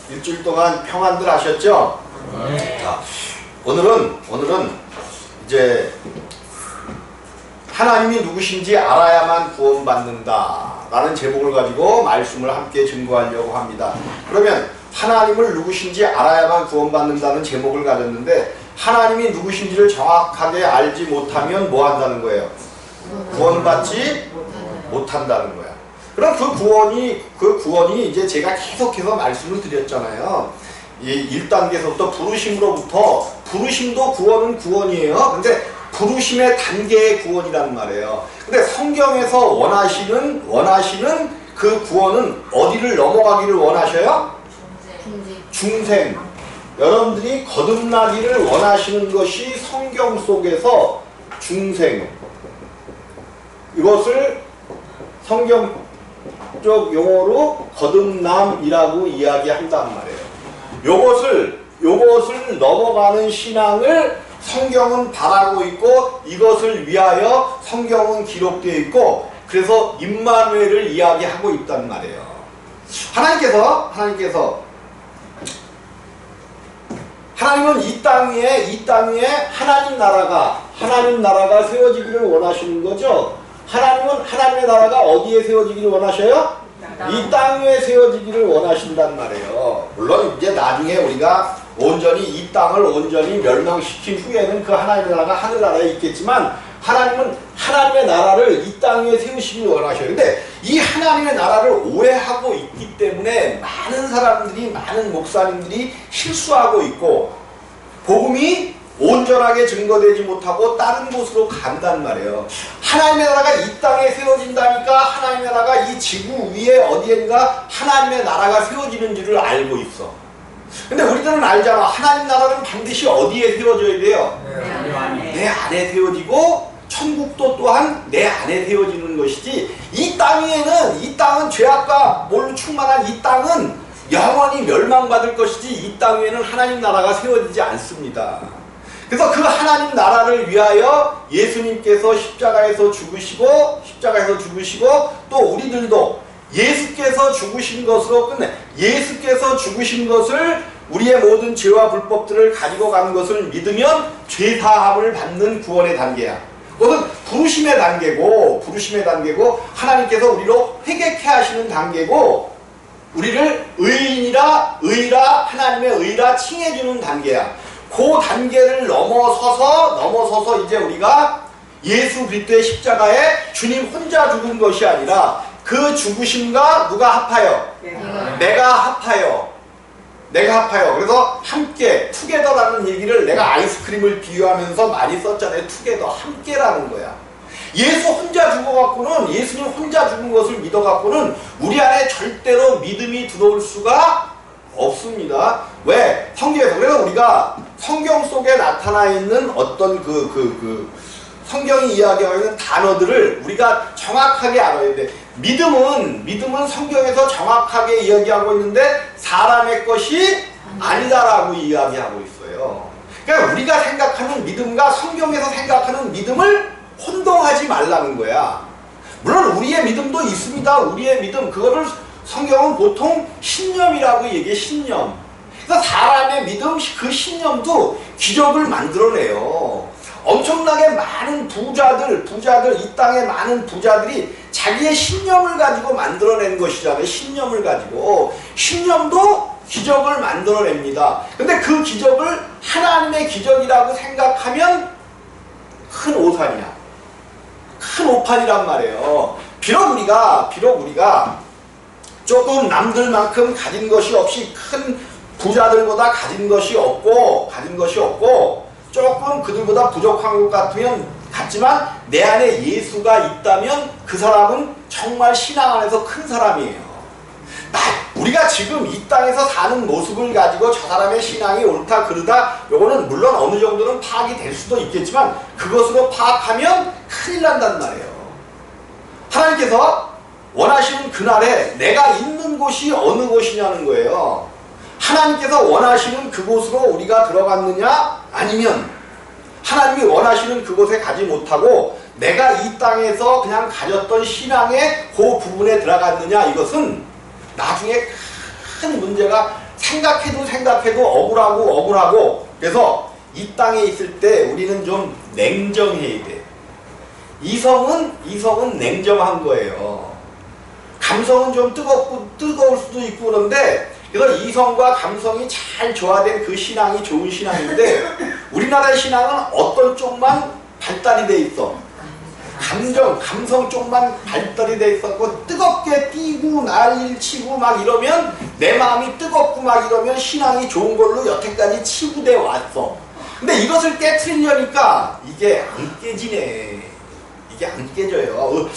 일주일 동안 평안들 하셨죠? 네. 자, 오늘은 이제 하나님이 누구신지 알아야만 구원받는다 라는 제목을 가지고 말씀을 함께 증거하려고 합니다. 그러면 하나님을 누구신지 알아야만 구원받는다는 제목을 가졌는데, 하나님이 누구신지를 정확하게 알지 못하면 뭐 한다는 거예요? 구원받지 못한다는 거야. 그럼 그 구원이 이제 제가 계속해서 말씀을 드렸잖아요. 이 1단계에서부터 부르심도 구원은 구원이에요. 근데 부르심의 단계의 구원이란 말이에요. 근데 성경에서 원하시는 그 구원은 어디를 넘어가기를 원하셔요? 중생. 여러분들이 거듭나기를 원하시는 것이 성경 속에서 중생. 이것을 성경적 용어로 거듭남이라고 이야기한단 말이에요. 요것을 넘어가는 신앙을 성경은 바라고 있고, 이것을 위하여 성경은 기록되어 있고, 그래서 임마누엘을 이야기하고 있단 말이에요. 하나님은 이 땅 위에 하나님 나라가 세워지기를 원하시는 거죠. 하나님의 나라가 어디에 세워지기를 원하셔요? 이 땅 위에 세워지기를 원하신단 말이에요. 물론 이제 나중에 우리가 이 땅을 온전히 멸망시킨 후에는 그 하나님의 나라가 하늘나라에 있겠지만, 하나님은 하나님의 나라를 이 땅 위에 세우시길 원하셔요. 근데 이 하나님의 나라를 오해하고 있기 때문에 많은 목사님들이 실수하고 있고, 복음이 온전하게 증거되지 못하고 다른 곳으로 간단 말이에요. 하나님의 나라가 이 땅에 세워진다니까 하나님의 나라가 이 지구 위에 어디엔가 하나님의 나라가 세워지는 줄을 알고 있어. 근데 우리들은 알잖아. 하나님 나라는 반드시 어디에 세워져야 돼요? 내 안에 세워지고, 천국도 또한 내 안에 세워지는 것이지, 이 땅은 죄악과 뭘로 충만한 이 땅은 영원히 멸망받을 것이지, 이 땅 위에는 하나님 나라가 세워지지 않습니다. 그래서 그 하나님 나라를 위하여 예수님께서 십자가에서 죽으시고 또 우리들도 예수께서 죽으신 것으로 예수께서 죽으신 것을, 우리의 모든 죄와 불법들을 가지고 가는 것을 믿으면 죄사함을 받는 구원의 단계야. 그것은 부르심의 단계고 하나님께서 우리로 회개케 하시는 단계고, 우리를 의라 하나님의 의라 칭해주는 단계야. 그 단계를 넘어서서 이제 우리가 예수 그리스도의 십자가에 주님 혼자 죽은 것이 아니라, 그 죽으심과 누가 합하여? 내가 합하여. 그래서 함께, 투게더라는 얘기를 내가 아이스크림을 비유하면서 많이 썼잖아요. 투게더, 함께라는 거야. 예수님 혼자 죽은 것을 믿어갖고는 우리 안에 절대로 믿음이 들어올 수가 없습니다. 왜? 성경에서. 그래서 우리가 성경 속에 나타나 있는 어떤 성경이 이야기하고 있는 단어들을 우리가 정확하게 알아야 돼. 믿음은 성경에서 정확하게 이야기하고 있는데 사람의 것이 아니다라고 이야기하고 있어요. 그러니까 우리가 생각하는 믿음과 성경에서 생각하는 믿음을 혼동하지 말라는 거야. 물론 우리의 믿음도 있습니다. 우리의 믿음, 그거를 성경은 보통 신념이라고 얘기해. 신념. 그래서 사람의 믿음, 그 신념도 기적을 만들어내요. 엄청나게 많은 부자들, 이 땅에 많은 부자들이 자기의 신념을 가지고 만들어낸 것이잖아요. 신념도 기적을 만들어냅니다. 근데 그 기적을 하나님의 기적이라고 생각하면 큰 오산이야. 큰 오판이란 말이에요. 비록 우리가 조금 남들만큼 가진 것이 없이, 큰 부자들보다 가진 것이 없고 조금 그들보다 부족한 것 같지만 내 안에 예수가 있다면 그 사람은 정말 신앙 안에서 큰 사람이에요. 우리가 지금 이 땅에서 사는 모습을 가지고 저 사람의 신앙이 옳다 그르다, 요거는 물론 어느 정도는 파악이 될 수도 있겠지만, 그것으로 파악하면 큰일 난단 말이에요. 하나님께서 원하시는 그날에 내가 있는 곳이 어느 곳이냐는 거예요. 하나님께서 원하시는 그곳으로 우리가 들어갔느냐, 아니면 하나님이 원하시는 그곳에 가지 못하고 내가 이 땅에서 그냥 가졌던 신앙의 그 부분에 들어갔느냐, 이것은 나중에 큰 문제가 생각해도 억울하고 그래서 이 땅에 있을 때 우리는 좀 냉정해야 돼. 이성은 냉정한 거예요. 감성은 좀 뜨거울 수도 있고 그런데 그래서 이성과 감성이 잘 조화된 그 신앙이 좋은 신앙인데 우리나라의 신앙은 어떤 쪽만 발달이 돼 있어. 감성 쪽만 발달이 돼 있었고 뜨겁게 뛰고 난리를 치고 막 이러면 내 마음이 뜨겁고 막 이러면 신앙이 좋은 걸로 여태까지 치부돼 왔어. 근데 이것을 깨트리려니까 이게 안 깨지네. 이게 안 깨져요.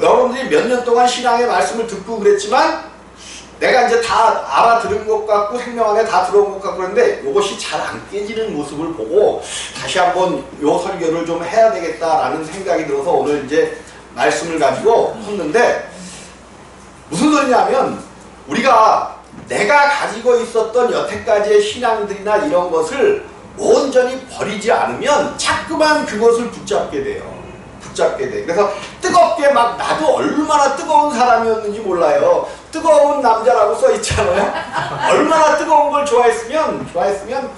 여러분들이 몇 년 동안 신앙의 말씀을 듣고 그랬지만 내가 이제 다 알아들은 것 같고 생명 안에 다 들어온 것 같고 그런데 이것이 잘 안 깨지는 모습을 보고 다시 한번 요 설교를 좀 해야 되겠다라는 생각이 들어서 오늘 이제 말씀을 가지고 했는데 무슨 소리냐면 우리가 내가 가지고 있었던 여태까지의 신앙들이나 이런 것을 온전히 버리지 않으면 자꾸만 그것을 붙잡게 돼요. 그래서 뜨겁게 막 나도 얼마나 뜨거운 사람이었는지 몰라요. 뜨거운 남자라고 써있잖아요. 얼마나 뜨거운 걸 좋아했으면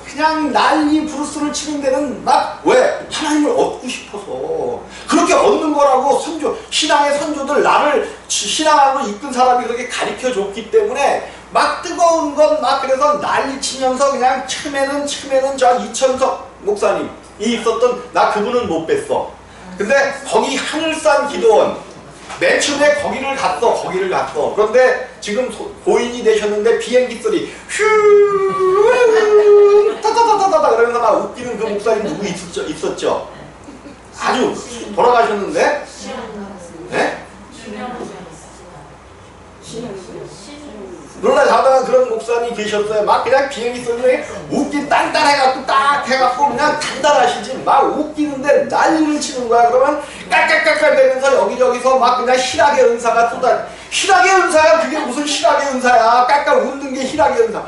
그냥 난리 브루스를 치는 데는 막 왜? 하나님을 얻고 싶어서 그렇게 얻는 거라고 신앙의 선조들 나를 신앙으로 이끈 사람이 그렇게 가르쳐줬기 때문에 막 뜨거운 건 막 그래서 난리 치면서 그냥 처음에는 저 이천석 목사님이 있었던 나 그분은 못 뵀어. 근데 거기 하늘산 기도원 맨 처음에 거기를 갔어. 그런데 지금 고인이 되셨는데 비행기 소리 휴 타타타타타 그러면서 막 웃기는 그 목사님 누구 있었죠? 아주 돌아가셨는데 네? 놀라 자다가 그런 목사님이 계셨어요. 막 그냥 비행기 소리에 웃긴 단단해갖고 딱 해갖고 그냥 단단하시지 막 웃기는데 난리를 치는 거야. 그러면 깔깔깔깔 대면서 여기저기서 막 그냥 희락의 은사가 희락의 은사야. 그게 무슨 희락의 은사야. 깔깔 웃는 게 희락의 은사.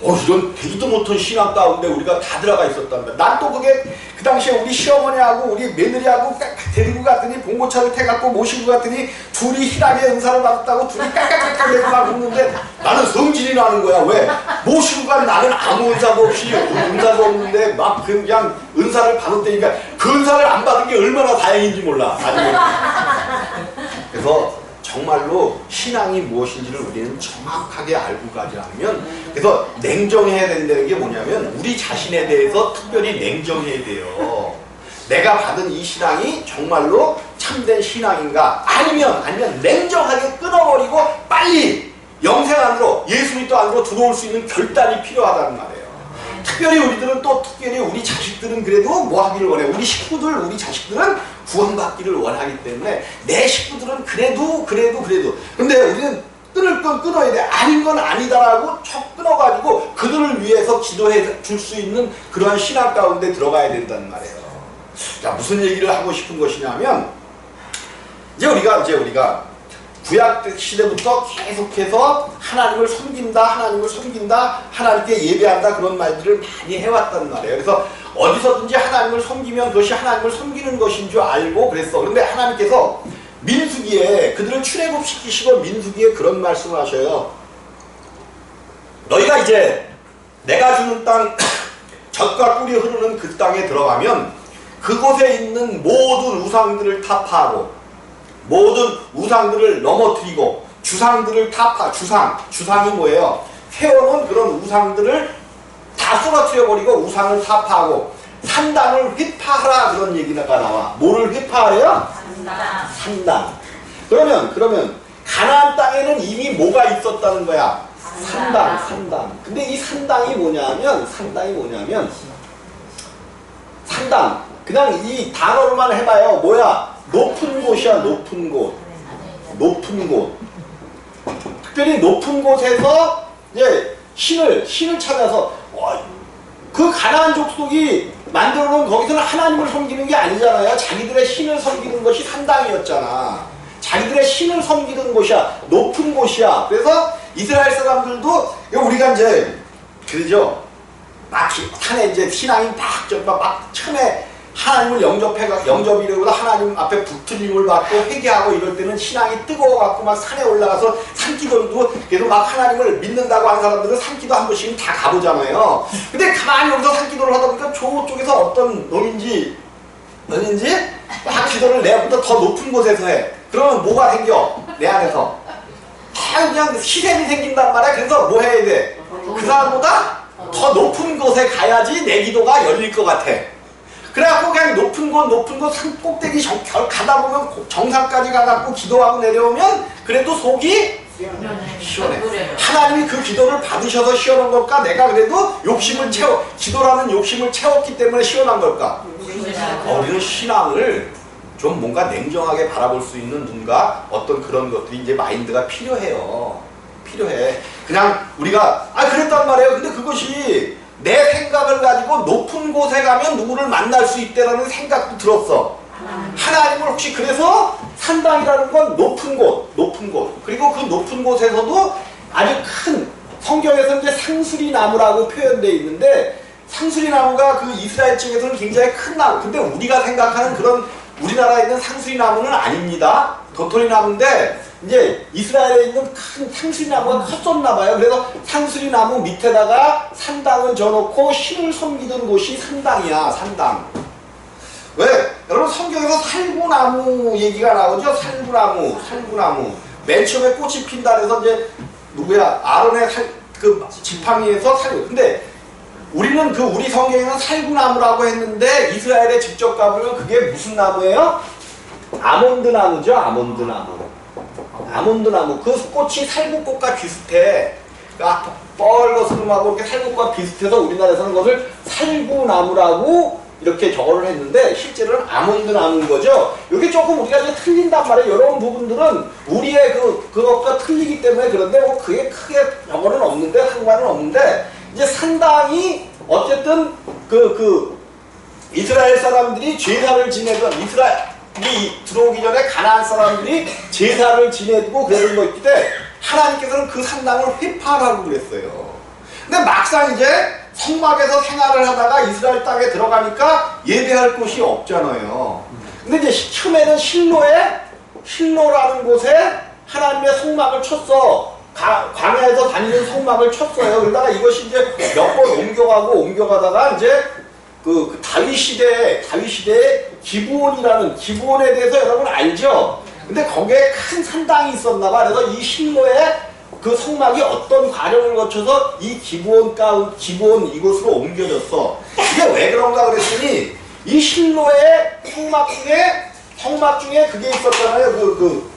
이런 되지도 못한 신앙 가운데 우리가 다 들어가 있었단 말이야. 난 또 그게 그 당시에 우리 시어머니하고 우리 며느리하고 데리고 갔더니 봉고차를 태갖고 모시고 갔더니 둘이 희락의 은사를 받았다고 둘이 깔깔깔깔 대고 막 웃는데 나는 성질이 나는 거야. 왜? 모시고 간 나는 아무 은사도 없이 은사도 없는데 막 그냥 은사를 받았다니까 그 은사를 안 받은 게 얼마나 다행인지 몰라. 그래서 정말로 신앙이 무엇인지를 우리는 정확하게 알고 가지 않으면 그래서 냉정해야 된다는 게 뭐냐면 우리 자신에 대해서 특별히 냉정해야 돼요. 내가 받은 이 신앙이 정말로 참된 신앙인가 아니면 냉정하게 끊어버리고 빨리 영생 안으로 예수 그리스도 안으로 들어올 수 있는 결단이 필요하다는 말이에요. 특별히 우리들은 우리 자식들은 그래도 뭐 하기를 원해. 우리 자식들은 구원받기를 원하기 때문에 내 식구들은 그래도 근데 우리는 끊을 건 끊어야 돼. 아닌 건 아니다라고 척 끊어가지고 그들을 위해서 기도해 줄 수 있는 그러한 신앙 가운데 들어가야 된다는 말이에요. 자, 무슨 얘기를 하고 싶은 것이냐면 이제 우리가 구약 시대부터 계속해서 하나님을 섬긴다, 하나님께 예배한다 그런 말들을 많이 해왔단 말이에요. 그래서 어디서든지 하나님을 섬기면 그것이 하나님을 섬기는 것인 줄 알고 그랬어. 그런데 하나님께서 민수기에 그들을 출애굽시키시고 민수기에 그런 말씀을 하셔요. 너희가 이제 내가 주는 땅 젖과 꿀이 흐르는 그 땅에 들어가면 그곳에 있는 모든 우상들을 타파하고 모든 우상들을 넘어뜨리고 주상들을 주상이 뭐예요? 세워놓은 그런 우상들을 다 쓰러뜨려버리고 우상을 타파하고 산당을 회파하라 그런 얘기가 나와. 뭐를 회파하래요? 산당. 그러면 가나안 땅에는 이미 뭐가 있었다는 거야? 산당. 근데 이 산당이 뭐냐면 그냥 이 단어로만 해봐요. 뭐야? 높은 곳이야. 높은 곳. 특별히 높은 곳에서 이제 신을 찾아서 그 가나안 족속이 만들어놓은 거기서는 하나님을 섬기는 게 아니잖아요. 자기들의 신을 섬기는 것이 산당이었잖아. 자기들의 신을 섬기는 곳이야. 높은 곳이야. 그래서 이스라엘 사람들도 우리가 이제 그러죠. 막 산에 이제 신앙이 막 처음에 하나님을 영접이라기보다 하나님 앞에 붙들림을 받고 회개하고 이럴 때는 신앙이 뜨거워갖고 막 산에 올라가서 산기도도 그래도 막 하나님을 믿는다고 하는 사람들은 산기도 한 번씩은 다 가보잖아요. 근데 가만히 여기서 산기도를 하다 보니까 저쪽에서 어떤 놈인지 막 기도를 내보다 더 높은 곳에서 해. 그러면 뭐가 생겨? 내 안에서 그냥 시샘이 생긴단 말이야. 그래서 뭐 해야 돼? 그 사람보다 더 높은 곳에 가야지 내 기도가 열릴 것 같아. 그래갖고 그냥 높은 곳 산 꼭대기 가다 보면 정상까지 가갖고 기도하고 내려오면 그래도 속이 시원해. 하나님이 그 기도를 받으셔서 시원한 걸까? 내가 그래도 기도라는 욕심을 채웠기 때문에 시원한 걸까? 우리는 신앙을 좀 뭔가 냉정하게 바라볼 수 있는 눈과 어떤 그런 것들이 이제 마인드가 필요해요. 그냥 우리가 그랬단 말이에요. 근데 그것이 내 생각을 가지고 높은 곳에 가면 누구를 만날 수 있다라는 생각도 들었어. 하나님을 혹시 그래서 산당이라는 건 높은 곳. 그리고 그 높은 곳에서도 아주 큰 성경에서 이제 상수리 나무라고 표현되어 있는데 상수리 나무가 그 이스라엘 쪽에서는 굉장히 큰 나무. 근데 우리가 생각하는 그런 우리나라에 있는 상수리 나무는 아닙니다. 도토리 나무인데 이제 이스라엘에 있는 큰 상수리 나무가 컸었나 봐요. 그래서 상수리 나무 밑에다가 산당을 져놓고 신을 섬기던 곳이 산당이야. 산당. 왜? 여러분 성경에서 살구나무 얘기가 나오죠. 살구나무. 맨 처음에 꽃이 핀다 그래서 이제 누구야? 아론의 그 지팡이에서 살구. 근데 우리는 우리 성경에는 살구나무라고 했는데 이스라엘에 직접 가보면 그게 무슨 나무예요? 아몬드 나무죠. 아몬드 나무. 그 꽃이 살구꽃과 비슷해. 뻘거스름하고 이렇게 살구꽃과 비슷해서 우리나라에서는 그것을 살구나무라고 이렇게 저거를 했는데 실제로는 아몬드 나무인 거죠. 이게 조금 우리가 좀 틀린단 말이에요. 이런 부분들은 우리의 그것과 틀리기 때문에 그런데 뭐 그게 크게 저거는 없는데 상관은 없는데 이제 산당이 어쨌든 이스라엘 사람들이 제사를 지내던 이스라엘이 들어오기 전에 가나안 사람들이 제사를 지내고 그러는 거 있기 때문에 하나님께서는 그 산당을 회파하라고 그랬어요. 근데 막상 이제 성막에서 생활을 하다가 이스라엘 땅에 들어가니까 예배할 곳이 없잖아요. 근데 이제 처음에는 실로라는 곳에 하나님의 성막을 쳤어. 광야에서 다니는 성막을 쳤어요. 그러다가 이것이 이제 몇 번 옮겨가다가 이제 그 다윗 시대에 기브온에 대해서 여러분 알죠? 근데 거기에 큰 산당이 있었나 봐. 그래서 이 실로에 그 성막이 어떤 과정을 거쳐서 이 기브온 이곳으로 옮겨졌어. 이게 왜 그런가 그랬더니 이 실로의 성막 중에 그게 있었잖아요.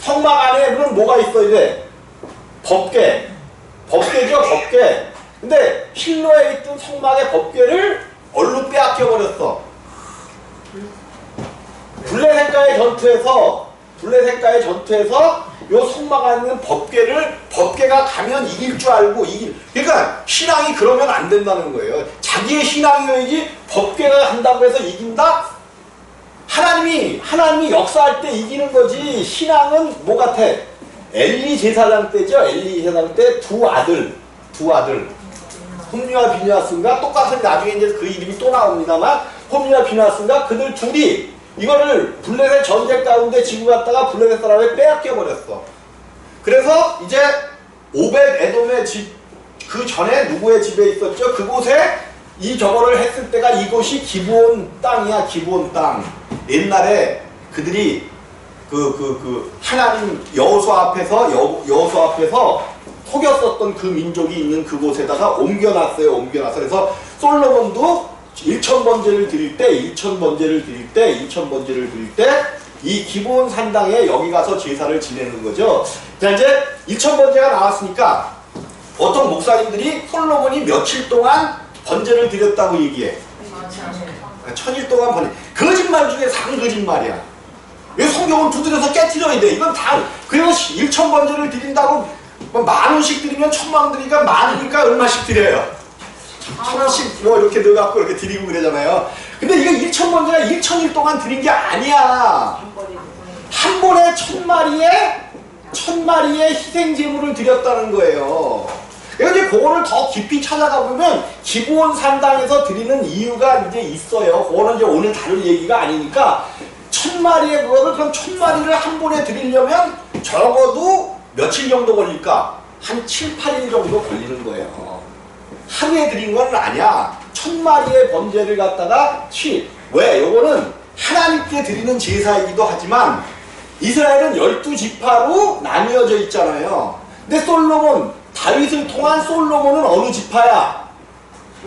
성막 안에 그럼 뭐가 있어야 돼? 법궤죠. 근데 실로에 있던 성막의 법궤를 얼로 빼앗겨 버렸어. 블레셋과의 전투에서 요 성막 안에 있는 법궤가 가면 이길 줄 알고 그러니까 신앙이 그러면 안 된다는 거예요. 자기의 신앙이어야지 법궤가 한다고 해서 이긴다? 하나님이 역사할 때 이기는 거지. 신앙은 뭐 같아? 엘리 제사장 때죠. 엘리 제사장 때 두 아들 홈리와 비느하스인가 똑같은 나중에 이제 그 이름이 또 나옵니다만 홈리와 비느하스인가 그들 둘이 이거를 블레셋 전쟁 가운데 지고 갔다가 블레셋 사람에 빼앗겨 버렸어. 그래서 이제 오벳 에돔의 집 그 전에 누구의 집에 있었죠? 그곳에 이 저거를 했을 때가 이곳이 기브온 땅이야. 기브온 땅. 옛날에 그들이 하나님 여호수아 앞에서 속였었던 그 민족이 있는 그곳에다가 옮겨놨어요. 그래서 솔로몬도 1,000번제를 드릴 때 이 기브온 산당에 여기 가서 제사를 지내는 거죠. 자, 이제 1,000번제가 나왔으니까 보통 목사님들이 솔로몬이 며칠 동안 번제를 드렸다고 얘기해. 1000일 동안 번제. 거짓말 중에 상 거짓말이야. 왜 성경은 두드려서 깨트려야 돼? 이건 다 그래서 1,000번제를 드린다고 뭐 10,000원씩 드리면 1,000만 드리니까 많으니까 얼마씩 드려요? 1,000원씩 뭐 이렇게 넣어갖고 이렇게 드리고 그러잖아요. 근데 이거 1,000번제가 1,000일 동안 드린 게 아니야. 한 번에 1,000마리의 희생제물을 드렸다는 거예요. 그러니까 이제 그거 요거를 더 깊이 찾아가 보면 기브온 산당에서 드리는 이유가 이제 있어요. 그거는 이제 오늘 다룰 얘기가 아니니까 1000마리의 그거를 그럼 1000마리를 한 번에 드리려면 적어도 며칠 정도 걸릴까? 한 7, 8일 정도 걸리는 거예요. 하루에 드린 건 아니야. 1000마리의 번제를 갖다가 왜? 요거는 하나님께 드리는 제사이기도 하지만 이스라엘은 12지파로 나뉘어져 있잖아요. 근데 다윗을 통한 솔로몬은 어느 지파야?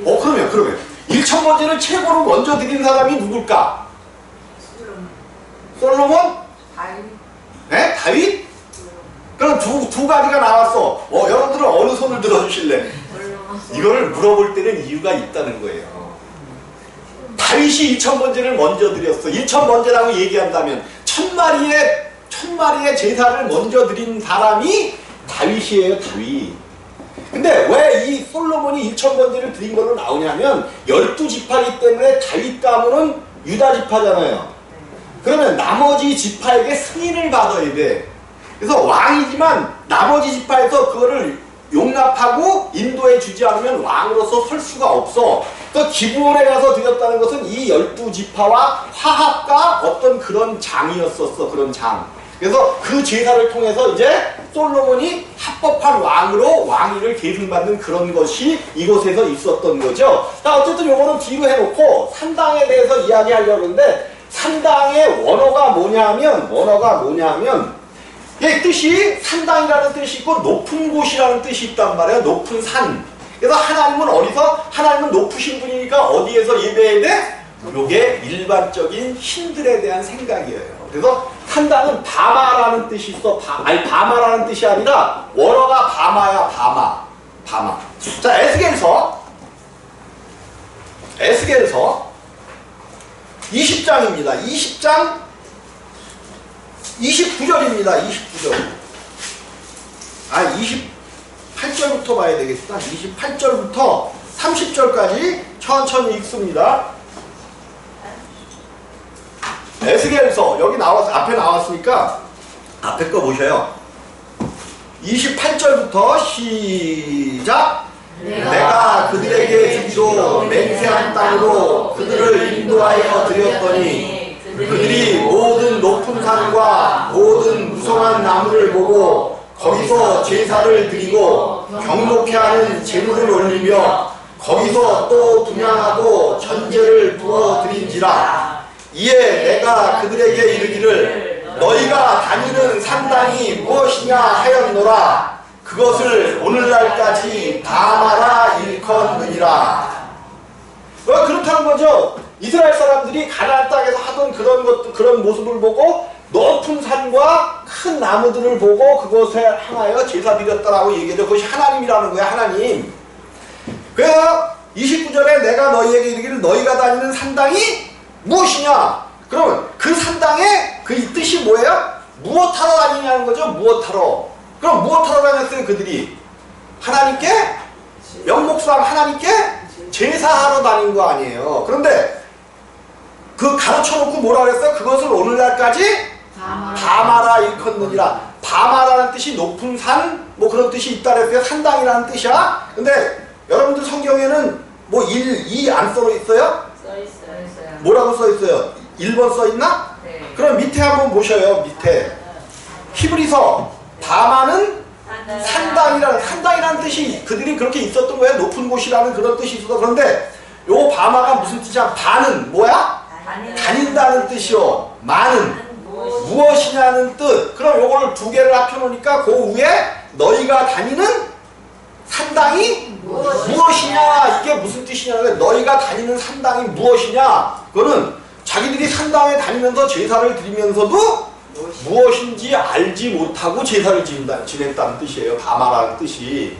그러면 1000번제를 최고로 먼저 드린 사람이 누굴까? 솔로몬? 네? 다윗? 그럼 두 가지가 나왔어. 여러분들은 어느 손을 들어주실래? 이거를 물어볼 때는 이유가 있다는 거예요. 다윗이 2000번제를 먼저 드렸어. 1000번제라고 얘기한다면 1000마리의 제사를 먼저 드린 사람이 다윗이에요, 다윗. 근데 왜 이 솔로몬이 1000번제를 드린 걸로 나오냐면 12지파이기 때문에 다윗 가문은 유다 지파잖아요. 그러면 나머지 지파에게 승인을 받아야 돼. 그래서 왕이지만 나머지 지파에서 그거를 용납하고 인도해 주지 않으면 왕으로서 설 수가 없어. 그 기브온에 가서 드렸다는 것은 이 12지파와 화합과 어떤 그런 장이었었어. 그런 장. 그래서 그 제사를 통해서 이제 솔로몬이 합법한 왕으로 왕위를 계승받는 그런 것이 이곳에서 있었던 거죠. 자, 어쨌든 요거는 뒤로 해놓고 산당에 대해서 이야기하려고 하는데 산당의 원어가 뭐냐면 이 뜻이 산당이라는 뜻이 있고 높은 곳이라는 뜻이 있단 말이에요. 높은 산. 그래서 하나님은 높으신 분이니까 어디에서 예배해야 돼? 요게 일반적인 신들에 대한 생각이에요. 그래서 산당은 바마라는 뜻이 있어. 바마라는 뜻이 아니라 원어가 바마야. 바마. 자, 에스겔서 20장입니다. 20장 29절입니다. 29절. 28절부터 봐야 되겠다. 28절부터 30절까지 천천히 읽습니다. 에스겔서 여기 앞에 나왔으니까 앞에 거 보셔요. 28절부터 시작. 내가 그들에게 주기로 맹세한 땅으로 그들을 인도하여 드렸더니 그들이 모든 높은 산과 모든 무성한 나무를 보고 거기서 제사를 드리고 경목해 하는 제물을 올리며 거기서 또 분향하고 전제를 부어 드린지라. 이에 내가 그들에게 이르기를 너희가 다니는 산당이 무엇이냐 하였노라. 그것을 오늘날까지 바마라 일컫느니라. 그렇다는 거죠. 이스라엘 사람들이 가나안 땅에서 하던 그런 모습을 보고 높은 산과 큰 나무들을 보고 그것에 향하여 제사 드렸다라고 얘기해요. 그것이 하나님이라는 거야, 하나님. 그래서 29절에 내가 너희에게 이르기를 너희가 다니는 산당이 무엇이냐? 그러면 그 산당의 그 뜻이 뭐예요? 무엇하러 다니냐는 거죠. 무엇하러. 그럼 무엇하러 다녔어요? 그들이 하나님께 명목상 하나님께 제사하러 다닌 거 아니에요. 그런데 그 가르쳐놓고 뭐라 그랬어요? 그것을 오늘날까지 바마라 일컫느니라. 바마라는 뜻이 높은 산 뭐 그런 뜻이 있다 그랬어요. 산당이라는 뜻이야. 근데 여러분들 성경에는 뭐 2 안 써 있어요? 써있어요. 뭐라고 써 있어요? 1번 써 있나? 네. 그럼 밑에 한번 보셔요. 밑에 히브리서 바마는 산당이라는 뜻이 그들이 그렇게 있었던 거예요. 높은 곳이라는 그런 뜻이 있어서. 그런데 요 바마가 무슨 뜻이야? 바는 뭐야? 다닌다는 뜻이요. 마는 무엇이냐는 뜻. 그럼 요거를 두 개를 합쳐놓으니까 그 위에 너희가 다니는 산당이 무엇이냐. 이게 무슨 뜻이냐면 너희가 다니는 산당이 무엇이냐. 그거는 자기들이 산당에 다니면서 제사를 드리면서도 무엇인지 알지 못하고 제사를 지냈다는 뜻이에요. 바마라는 뜻이.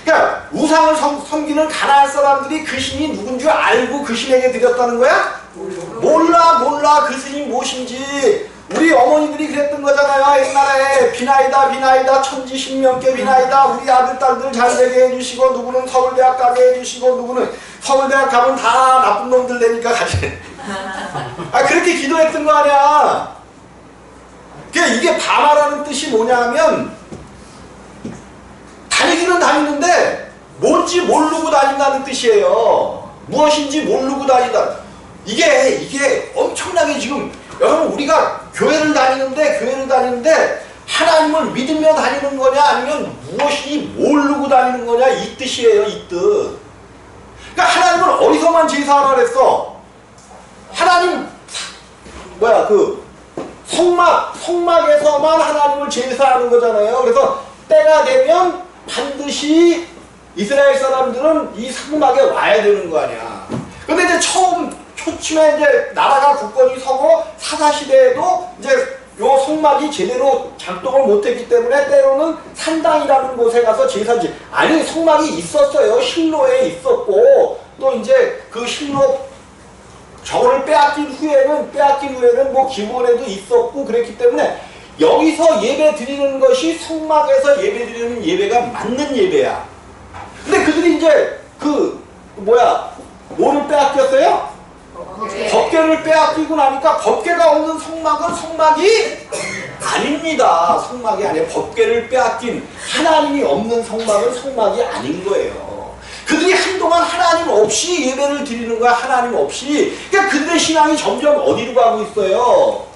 그러니까 우상을 섬기는 가나안 사람들이 그 신이 누군 줄 알고 그 신에게 드렸다는 거야? 몰라 그 신이 무엇인지. 우리 어머니들이 그랬던 거잖아요. 옛날에 비나이다 천지 신명께 비나이다. 우리 아들 딸들 잘 되게 해주시고 누구는 서울대학 가게 해주시고 누구는 서울대학 가면 다 나쁜 놈들 되니까 가지. 그렇게 기도했던 거 아니야. 이게 바마라는 뜻이 뭐냐면 다니기는 다니는데 뭔 뭔지 모르고 다닌다는 뜻이에요. 무엇인지 모르고 다닌다. 이게 엄청나게 지금 여러분 우리가 교회를 다니는데 하나님을 믿으며 다니는 거냐 아니면 무엇이 모르고 다니는 거냐 이 뜻이에요. 이 뜻. 그러니까 하나님을 어디서만 제사하라 그랬어? 하나님 성막에서만 하나님을 제사하는 거잖아요. 그래서 때가 되면 반드시 이스라엘 사람들은 이 성막에 와야 되는 거 아니야. 근데 이제 초침에 이제 나라가 굳건히 서고 사사시대에도 이제 요 성막이 제대로 작동을 못했기 때문에 때로는 산당이라는 곳에 가서 제사지. 아니 성막이 있었어요. 실로에 있었고 또 이제 그 실로 저거를 빼앗긴 후에는 뭐 기본에도 있었고 그랬기 때문에 여기서 예배 드리는 것이 성막에서 예배 드리는 예배가 맞는 예배야. 근데 그들이 이제 뭐를 빼앗겼어요? 법궤를 빼앗기고 나니까 법궤가 없는 성막은 성막이 아닙니다. 성막이 아니에요. 법궤를 빼앗긴 하나님이 없는 성막은 성막이 아닌 거예요. 그들이 한동안 하나님 없이 예배를 드리는 거야. 하나님 없이. 그러니까 그들의 신앙이 점점 어디로 가고 있어요?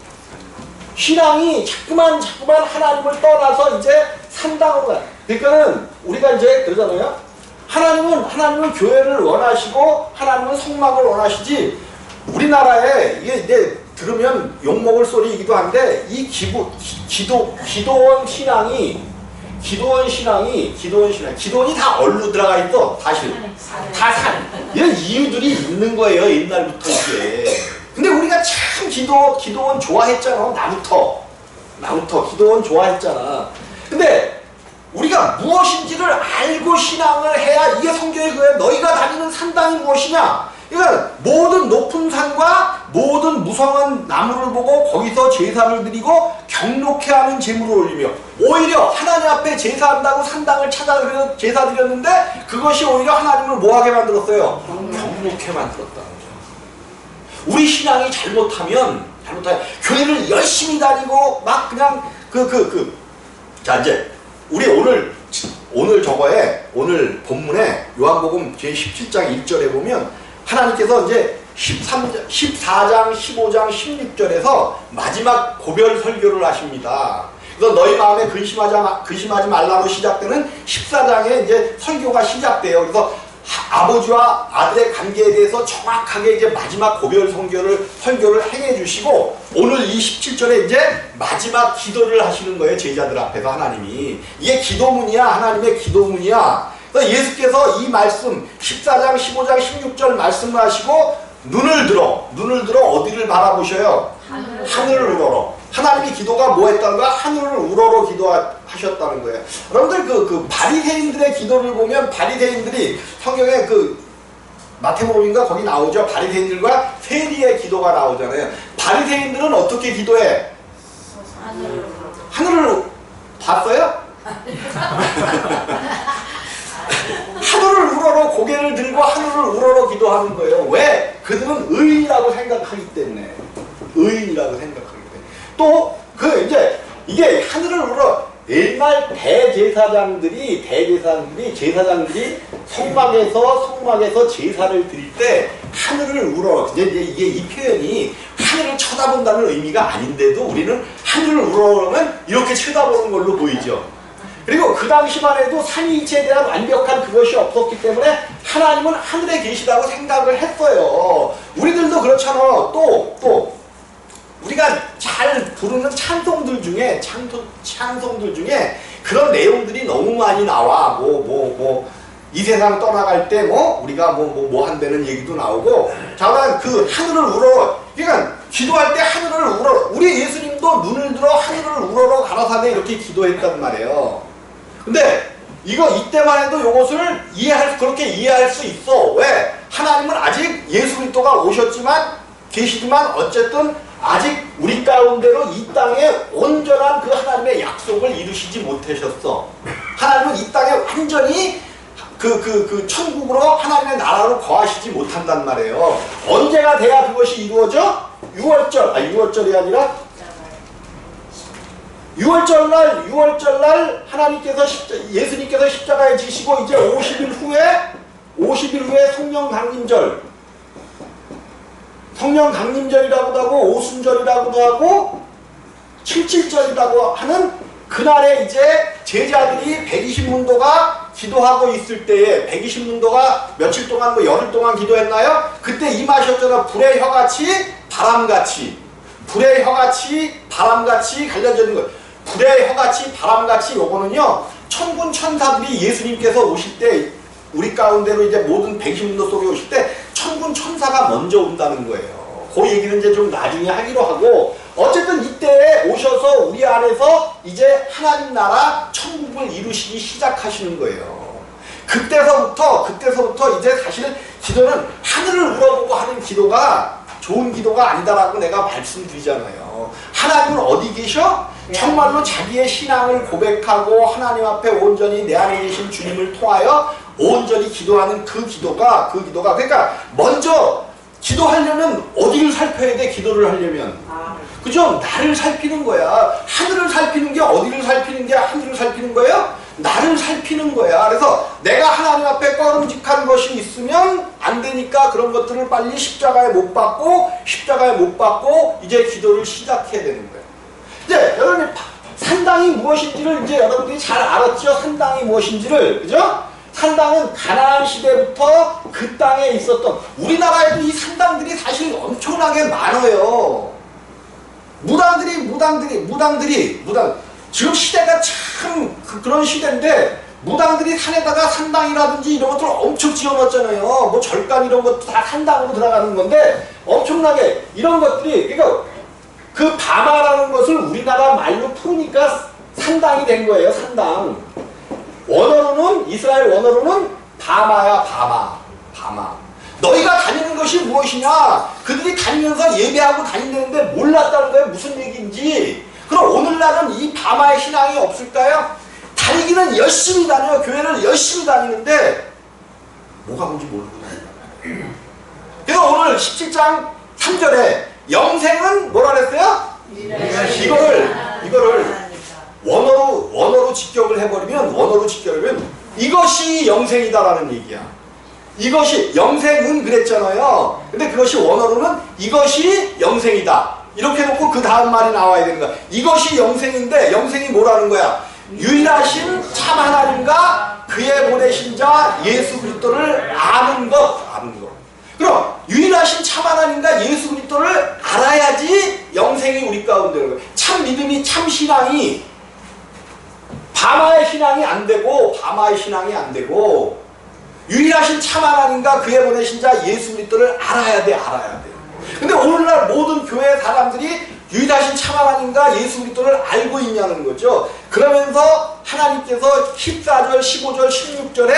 신앙이 자꾸만 하나님을 떠나서 이제 산당으로 가요. 그러니까는 우리가 이제 그러잖아요. 하나님은 교회를 원하시고 하나님은 성막을 원하시지. 우리나라에 이게 이제 들으면 욕먹을 소리이기도 한데 이 기도원 신앙이 기도원이 다 얼로 들어가 있어. 사실 다 산 이런 이유들이 있는 거예요. 옛날부터 이게. 근데 우리가 참 기도원 좋아했잖아. 나부터 기도원 좋아했잖아. 근데 우리가 무엇인지를 알고 신앙을 해야 이게 성경에 그거야. 너희가 다니는 산당이 무엇이냐? 그러니까 모든 높은 산과 모든 무성한 나무를 보고 거기서 제사를 드리고 경록해 하는 제물을 올리며 오히려 하나님 앞에 제사한다고 산당을 찾아 제사 드렸는데 그것이 오히려 하나님을 뭐하게 만들었어요? 경록해 만들었다는 거죠. 우리 신앙이 잘못하면 교회를 열심히 다니고 막 그냥 자 이제 우리 오늘 저거에 오늘 본문에 요한복음 제17장 1절에 보면 하나님께서 이제 14장, 15장, 16절에서 마지막 고별 설교를 하십니다. 그래서 너희 마음에 근심하지 말라로 시작되는 14장에 이제 설교가 시작돼요. 그래서 아버지와 아들의 관계에 대해서 정확하게 이제 마지막 고별 설교를 행해 주시고 오늘 이 17절에 이제 마지막 기도를 하시는 거예요. 제자들 앞에서 하나님이. 이게 기도문이야. 하나님의 기도문이야. 그래서 예수께서 이 말씀 14장, 15장, 16절 말씀을 하시고 눈을 들어 어디를 바라보셔요? 하늘을 우러러. 하나님이 기도가 뭐 했다는 거야? 하늘을 우러러 기도하셨다는 거예요. 여러분들 그 바리새인들의 기도를 보면 바리새인들이 성경에 마태복음인가 거기 나오죠. 바리새인들과 세리의 기도가 나오잖아요. 바리새인들은 어떻게 기도해? 하늘을 봤어요? 하늘을 우러러 고개를 들고 하늘을 우러러 기도하는 거예요. 왜? 그들은 의인이라고 생각하기 때문에. 또 이게 하늘을 우러러 옛날 대제사장들이 성막에서 제사를 드릴 때 하늘을 우러러. 이제 이게 이 표현이 하늘을 쳐다본다는 의미가 아닌데도 우리는 하늘을 우러러면 이렇게 쳐다보는 걸로 보이죠. 그리고 그 당시만 해도 삼위일체에 대한 완벽한 그것이 없었기 때문에 하나님은 하늘에 계시다고 생각을 했어요. 우리들도 그렇잖아. 또 우리가 잘 부르는 찬송들 중에 그런 내용들이 너무 많이 나와. 이 세상 떠나갈 때 우리가 뭐 한다는 얘기도 나오고. 자, 그 하늘을 우러러. 그러니까 기도할 때 하늘을 우러러. 우리 예수님도 눈을 들어 하늘을 우러러 가라사대 이렇게 기도했단 말이에요. 근데 이때만 해도 이것을 그렇게 이해할 수 있어. 왜? 하나님은 아직 예수 그리스도가 계시지만 어쨌든 아직 우리 가운데로 이 땅에 온전한 그 하나님의 약속을 이루시지 못하셨어. 하나님은 이 땅에 완전히 그 천국으로 하나님의 나라로 거하시지 못한단 말이에요. 언제가 돼야 그것이 이루어져? 6월절이 아니라 6월절날 하나님께서 예수님께서 십자가에 지시고 이제 50일 후에 성령 강림절이라고도 하고 오순절이라고도 하고 77절이라고 하는 그날에 이제 제자들이 120문도가 기도하고 있을 때에 120문도가 며칠 동안 뭐 열흘 동안 기도했나요? 그때 임하셨잖아. 불의 혀같이 바람같이 갈려지는 거예요. 불의 혀같이 바람같이 요거는요 천군 천사들이 예수님께서 오실 때 우리 가운데로 이제 모든 120문도 속에 오실 때 천군 천사가 먼저 온다는 거예요. 그 얘기는 이제 좀 나중에 하기로 하고 어쨌든 이때에 오셔서 우리 안에서 이제 하나님 나라 천국을 이루시기 시작하시는 거예요. 그때서부터 이제 사실은 기도는 하늘을 우러보고 하는 기도가 좋은 기도가 아니다라고 내가 말씀드리잖아요. 하나님은 어디 계셔? 정말로 자기의 신앙을 고백하고 하나님 앞에 온전히 내 안에 계신 주님을 통하여 온전히 기도하는 그 기도가 그러니까 먼저 기도하려면 어디를 살펴야 돼? 기도를 하려면 그죠? 나를 살피는 거야. 하늘을 살피는 게 어디를 살피는 게 하늘을 살피는 거예요? 나를 살피는 거야. 그래서 내가 하나님 앞에 꺼름직한 것이 있으면 안 되니까 그런 것들을 빨리 십자가에 못 박고 이제 기도를 시작해야 되는 거예요. 이제 여러분이 산당이 무엇인지를 이제 여러분들이 잘 알았죠? 산당이 무엇인지를. 그죠? 산당은 가나안 시대부터 그 땅에 있었던 우리나라에도 이 산당들이 사실 엄청나게 많아요. 무당들이 지금 시대가 참 그런 시대인데 무당들이 산에다가 산당이라든지 이런 것들 엄청 지어놨잖아요. 뭐 절간 이런 것도 다 산당으로 들어가는 건데 엄청나게 이런 것들이 그러니까 그 바마라는 것을 우리나라 말로 풀으니까 산당이 된 거예요. 산당. 원어로는 이스라엘 원어로는 바마야. 바마. 너희가 다니는 것이 무엇이냐? 그들이 다니면서 예배하고 다닌다는데 몰랐다는 거예요. 무슨 얘기인지. 그럼 오늘날은 이 바마의 신앙이 없을까요? 다니기는 열심히 다녀요. 교회를 열심히 다니는데 뭐가 뭔지 모르고 다닌다. 그래서 오늘 17장 3절에 영생은 뭐라 그랬어요? 이거를 원어로 직역을 해버리면 이것이 영생이다라는 얘기야. 이것이 영생은 그랬잖아요. 근데 그것이 원어로는 이것이 영생이다. 이렇게 놓고 그 다음 말이 나와야 되는 거야. 이것이 영생인데 영생이 뭐라는 거야? 유일하신 참 하나님과 그의 보내신 자 예수 그리스도를 아는 것. 그럼 유일하신 참 하나님과 예수 그리스도를 알아야지 영생이 우리 가운데 오는 거야. 참 믿음이 참 신앙이 바마의 신앙이 안 되고 유일하신 참 하나님과 그의 보내신 자 예수 그리스도를 알아야 돼. 근데 오늘날 모든 교회 사람들이 유일하신 참 하나님과 예수 그리스도를 알고 있냐는 거죠. 그러면서 하나님께서 14절, 15절, 16절에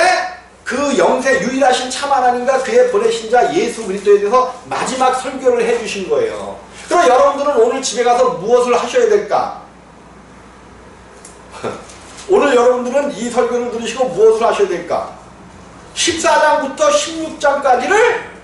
그 영생 유일하신 참 하나님과 그의 보내신 자 예수 그리스도에 대해서 마지막 설교를 해주신 거예요. 그럼 여러분들은 오늘 집에 가서 무엇을 하셔야 될까? 오늘 여러분들은 이 설교를 들으시고 무엇을 하셔야 될까? 14장부터 16장까지를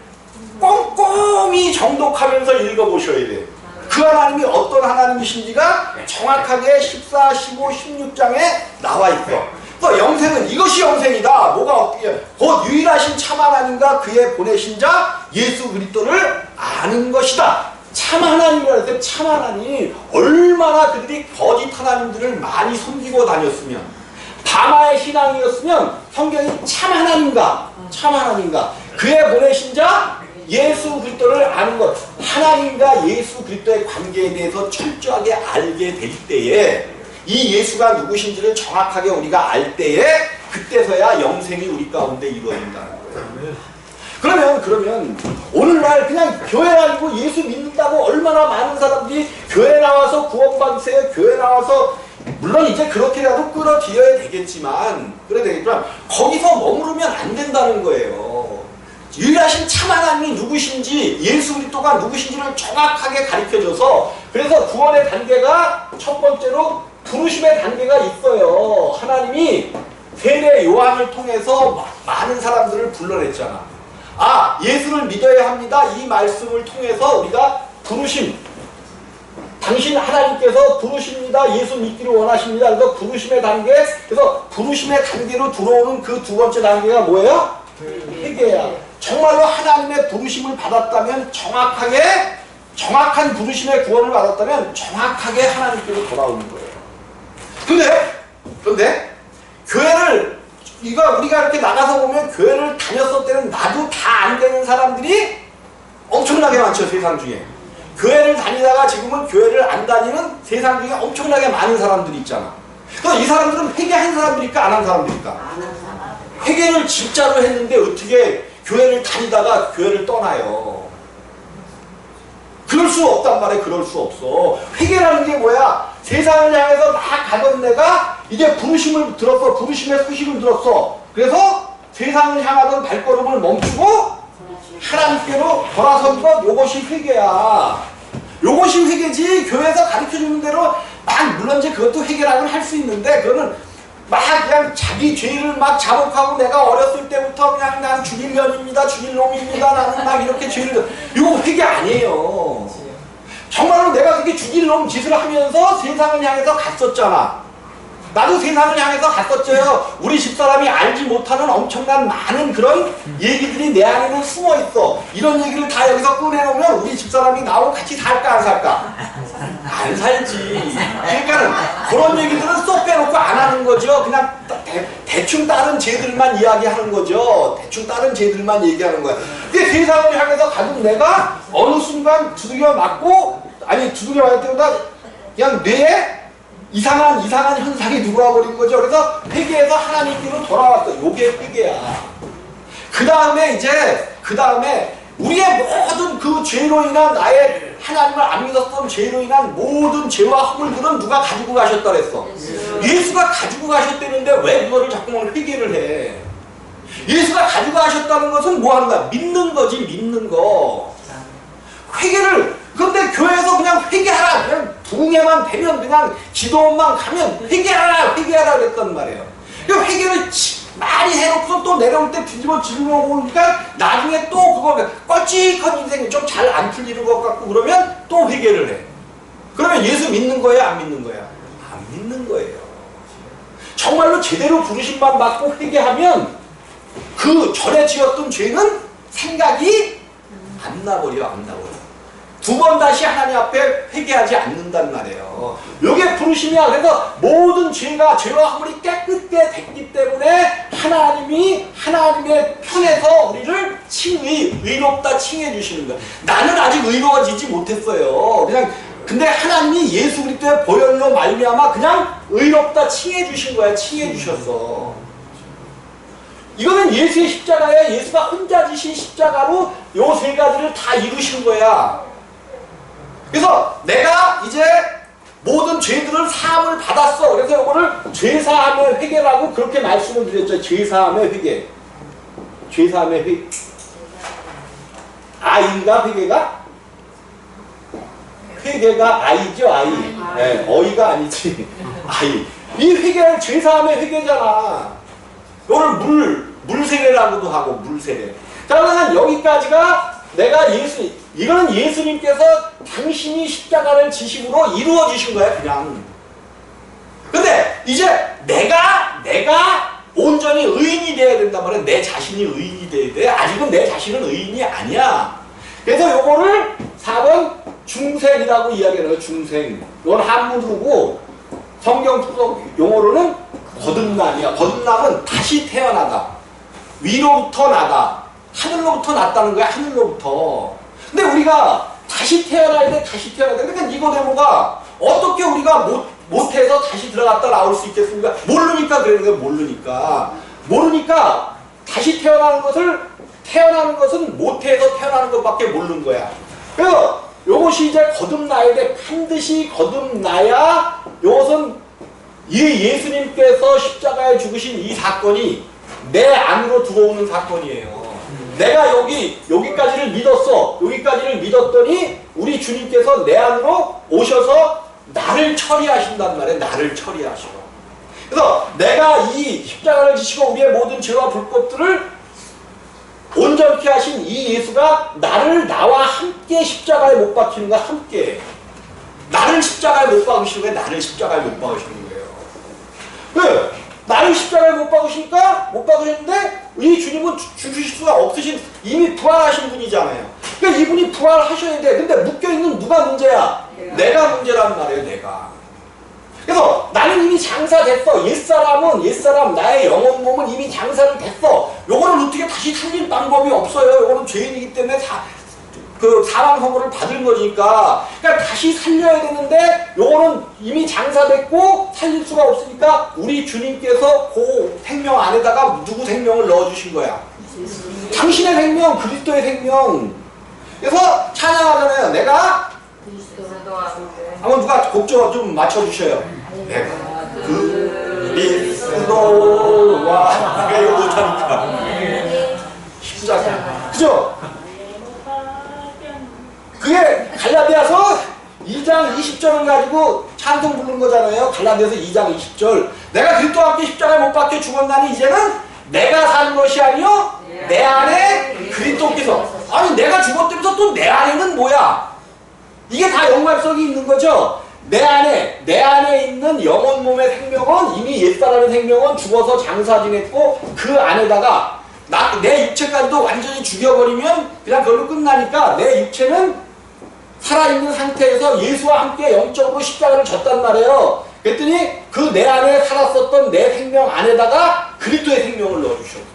꼼꼼히 정독하면서 읽어보셔야 돼요. 그 하나님이 어떤 하나님이신지가 정확하게 14, 15, 16장에 나와 있어. 또 영생은 이것이 영생이다. 뭐가 어떻게 곧 유일하신 참 하나님과 그의 보내신 자 예수 그리스도를 아는 것이다. 참 하나님이라 했을 때 참 하나님 얼마나 그들이 거짓 하나님들을 많이 섬기고 다녔으면 바마의 신앙이었으면 성경이 참 하나님과 그의 보내신 자 예수 그리스도를 아는 것, 하나님과 예수 그리스도의 관계에 대해서 철저하게 알게 될 때에 이 예수가 누구신지를 정확하게 우리가 알 때에 그때서야 영생이 우리 가운데 이루어진다는 거예요. 그러면 오늘날 그냥 교회 다니고 예수 믿는다고 얼마나 많은 사람들이 교회 나와서 구원받으세요. 교회 나와서 물론 이제 그렇게라도 끌어들여야 되겠지만 거기서 머무르면 안 된다는 거예요. 유일하신 참 하나님이 누구신지 예수 그리스도가 누구신지를 정확하게 가르쳐줘서 그래서 구원의 단계가 첫 번째로 부르심의 단계가 있어요. 하나님이 세례 요한을 통해서 많은 사람들을 불러냈잖아. 예수를 믿어야 합니다. 이 말씀을 통해서 우리가 부르심 당신 하나님께서 부르십니다. 예수 믿기를 원하십니다. 그래서 부르심의 단계, 그래서 부르심의 단계로 들어오는 그 두 번째 단계가 뭐예요? 회개야. 정말로 하나님의 부르심을 받았다면 정확한 부르심의 구원을 받았다면 정확하게 하나님께로 돌아오는 거예요. 근데 교회를 우리가 이렇게 나가서 보면 교회를 다녔을 때는 나도 다 안 되는 사람들이 엄청나게 많죠. 세상 중에. 교회를 다니다가 지금은 교회를 안 다니는 세상 중에 엄청나게 많은 사람들이 있잖아. 그래서 이 사람들은 회개한 사람들일까 안 한 사람들일까? 회개를 진짜로 했는데 어떻게 교회를 다니다가 교회를 떠나요? 그럴 수 없단 말이에요. 그럴 수 없어. 회개라는 게 뭐야? 세상을 향해서 막 가던 내가 이제 부르심을 들었어. 부르심의 소식을 들었어. 그래서 세상을 향하던 발걸음을 멈추고 하나님께로 돌아선 것, 요것이 회개야. 요것이 회개지. 교회에서 가르쳐주는 대로 물론 이제 그것도 회개라고는 할 수 있는데 그거는 그냥 자기 죄를 자복하고 내가 어렸을 때부터 그냥 난 죽일 년입니다. 죽일 놈입니다. 나는 이렇게 죄를 이거 회개 아니에요. 정말로 내가 그렇게 죽일 놈 짓을 하면서 세상을 향해서 갔었잖아. 나도 세상을 향해서 갔었죠. 우리 집사람이 알지 못하는 엄청난 많은 그런 얘기들이 내 안에는 숨어 있어. 이런 얘기를 다 여기서 꺼내놓으면 우리 집사람이 나하고 같이 살까 안 살까? 안 살지. 그러니까는 그런 얘기들은 쏙 빼놓고 안 하는 거죠. 그냥 대충 다른 죄들만 이야기하는 거죠. 대충 다른 죄들만 얘기하는 거야. 근데 세상을 향해서 가던 내가 어느 순간 두들겨 맞고 두들겨 맞을 때마다 그냥 뇌에 이상한 현상이 들어와 버린 거죠. 그래서 회개해서 하나님께로 돌아왔어. 요게 회개야. 그 다음에 우리의 모든 그 죄로 인한 나의 하나님을 안 믿었던 죄로 인한 모든 죄와 허물들은 누가 가지고 가셨다 그랬어? 예수가 가지고 가셨다는데 왜 그거를 자꾸만 회개를 해? 예수가 가지고 가셨다는 것은 뭐 하는 거야? 믿는 거지, 믿는 거. 그런데 교회에서 그냥 회개하라. 그냥 부흥회만 되면 그냥 기도원만 가면 회개하라 그랬단 말이에요. 그 회개를 많이 해놓고서 또 내려올 때 뒤집어 보니까 나중에 또 그거 껄찍한 인생이 좀 잘 안 풀리는 것 같고 그러면 또 회개를 해. 그러면 예수 믿는 거예요? 안 믿는 거야? 안 믿는 거예요. 정말로 제대로 부르심만 받고 회개하면 그 전에 지었던 죄는 생각이 안 나버려. 두 번 다시 하나님 앞에 회개하지 않는단 말이에요. 이게 부르심이야. 그래서 모든 죄와 허물이 깨끗게 됐기 때문에 하나님의 편에서 우리를 의롭다 칭해 주시는 거야. 나는 아직 의로워지지 못했어요. 근데 하나님이 예수 그리스도의 보혈로 말미암아 그냥 의롭다 칭해 주신 거야. 칭해 주셨어. 이거는 예수의 십자가야. 예수가 혼자 지신 십자가로 요 세 가지를 다 이루신 거야. 그래서 내가 이제 모든 죄들을 사함을 받았어. 그래서 이거를 죄사함의 회개라고 그렇게 말씀을 드렸죠. 죄사함의 회개. 죄사함의 회개. 아이가 회개가? 회개가 아이죠, 아이. 네, 어이가 아니지. 아이. 이 회개는 죄사함의 회개잖아. 이거를 물세례라고도 하고, 물세례. 자, 그러면 여기까지가 이거는 예수님께서 당신이 십자가를 지심으로 이루어 주신 거야, 그냥. 근데 이제 내가 온전히 의인이 돼야 된단 말이야. 내 자신이 의인이 돼야 돼. 아직은 내 자신은 의인이 아니야. 그래서 요거를 4번 중생이라고 이야기하는 거야, 중생. 이건 한문으로고 성경 용어로는 거듭남이야. 거듭남은 다시 태어나다. 위로부터 나다. 하늘로부터 났다는 거야, 하늘로부터. 근데 우리가 다시 태어나야 돼. 그러니까 니고데모가 어떻게 우리가 못해서 다시 들어갔다 나올 수 있겠습니까? 모르니까 그러는 거야, 모르니까 다시 태어나는 것은 못해서 태어나는 것밖에 모르는 거야. 그래서 요것이 이제 거듭나야 돼. 반드시 거듭나야 요것은 예수님께서 십자가에 죽으신 이 사건이 내 안으로 들어오는 사건이에요. 내가 여기까지를 믿었어. 여기까지를 믿었더니 우리 주님께서 내 안으로 오셔서 나를 처리하신단 말이에요. 나를 처리하셔. 그래서 내가 이 십자가를 지시고 우리의 모든 죄와 불법들을 온전케 하신 이 예수가 나와 함께 십자가에 못 박히는 거야. 함께. 나를 십자가에 못 박으시는 거예요. 나를 십자가에 못 박으시는 거예요. 왜? 나를 십자가에 못 박으시니까 못 박으셨는데 이 주님은 주실 수가 없으신 이미 부활하신 분이잖아요. 그러니까 이분이 부활하셔야 돼. 근데 묶여있는 누가 문제야? 내가 문제란 말이에요. 내가. 그래서 나는 이미 장사됐어. 옛사람 나의 영혼 몸은 이미 장사를 됐어. 요거는 어떻게 다시 살릴 방법이 없어요. 요거는 죄인이기 때문에 사망 선고를 받은 거니까. 그러니까 다시 살려야 되는데 요거는 이미 장사됐고 살릴 수가 없으니까 우리 주님께서 그 생명 안에다가 누구 생명을 넣어주신 거야? 당신의 생명, 그리스도의 생명. 그래서 찬양하잖아요. 내가 한번 누가 곡 좀 맞춰주셔요. 내가 그리스도와 내가 이거 못하니까 십자가. 그죠? 그게 갈라디아서 2장 20절을 가지고 찬송 부른 거잖아요. 갈라디아서 2장 20절. 내가 그리스도와 함께 십자가에 못 박혀 죽었나니 이제는 내가 사는 것이 아니요 내 안에 그리스도께서. 아니 내가 죽었다면서 또 내 안에는 뭐야? 이게 다 연관성이 있는 거죠. 내 안에 있는 영혼 몸의 생명은 이미 옛사람의 생명은 죽어서 장사 지냈고 그 안에다가 내 육체까지도 완전히 죽여버리면 그냥 그걸로 끝나니까 내 육체는 살아있는 상태에서 예수와 함께 영적으로 십자가를 졌단 말이에요. 그랬더니 그 내 안에 살았었던 내 생명 안에다가 그리스도의 생명을 넣어주셨어.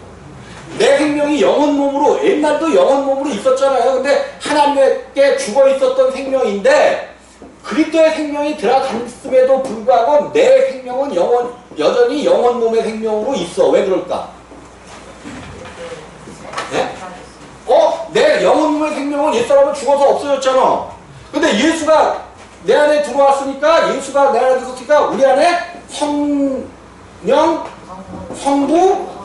내 생명이 영혼 몸으로 옛날도 영혼 몸으로 있었잖아요. 근데 하나님께 죽어 있었던 생명인데 그리스도의 생명이 들어갔음에도 불구하고 내 생명은 여전히 영혼 몸의 생명으로 있어. 왜 그럴까? 네? 내 영혼 몸의 생명은 옛사람은 죽어서 없어졌잖아. 근데 예수가 내 안에 들어왔으니까 예수가 내 안에 들어왔으니까 우리 안에 성령, 성부,